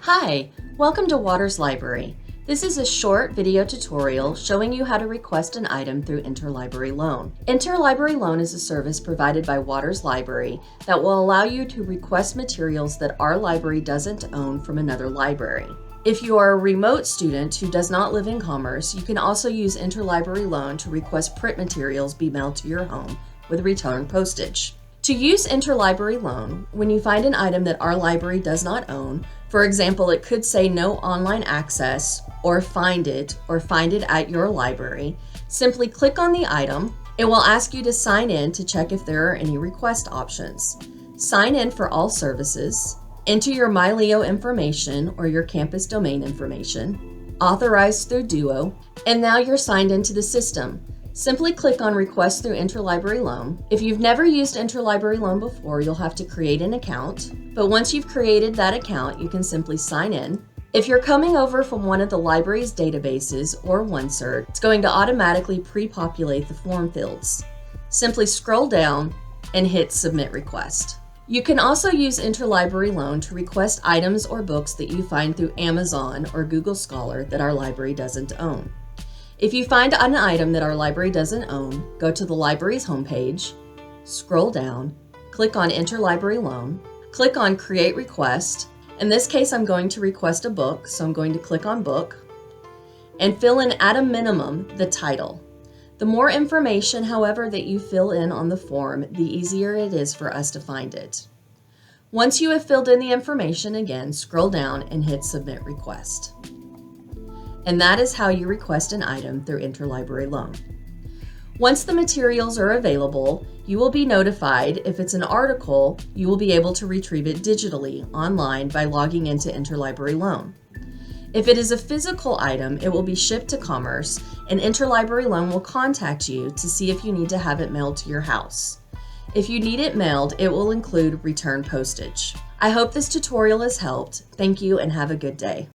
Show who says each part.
Speaker 1: Hi, welcome to Waters Library. This is a short video tutorial showing you how to request an item through Interlibrary Loan. Interlibrary Loan is a service provided by Waters Library that will allow you to request materials that our library doesn't own from another library. If you are a remote student who does not live in Commerce, you can also use Interlibrary Loan to request print materials be mailed to your home with return postage. To use Interlibrary Loan, when you find an item that our library does not own, for example, it could say no online access or find it at your library, simply click on the item. It will ask you to sign in to check if there are any request options. Sign in for all services, enter your MyLeo information or your campus domain information, authorize through Duo, and now you're signed into the system. Simply click on Request through Interlibrary Loan. If you've never used Interlibrary Loan before, you'll have to create an account. But once you've created that account, you can simply sign in. If you're coming over from one of the library's databases or OneCert, it's going to automatically pre-populate the form fields. Simply scroll down and hit Submit Request. You can also use Interlibrary Loan to request items or books that you find through Amazon or Google Scholar that our library doesn't own. If you find an item that our library doesn't own, go to the library's homepage, scroll down, click on Interlibrary Loan, click on Create Request. In this case, I'm going to request a book, so I'm going to click on Book, and fill in at a minimum the title. The more information, however, that you fill in on the form, the easier it is for us to find it. Once you have filled in the information, again, scroll down and hit Submit Request. And that is how you request an item through Interlibrary Loan. Once the materials are available, you will be notified. If it's an article, you will be able to retrieve it digitally online by logging into Interlibrary Loan. If it is a physical item, it will be shipped to Commerce, and Interlibrary Loan will contact you to see if you need to have it mailed to your house. If you need it mailed, it will include return postage. I hope this tutorial has helped. Thank you and have a good day.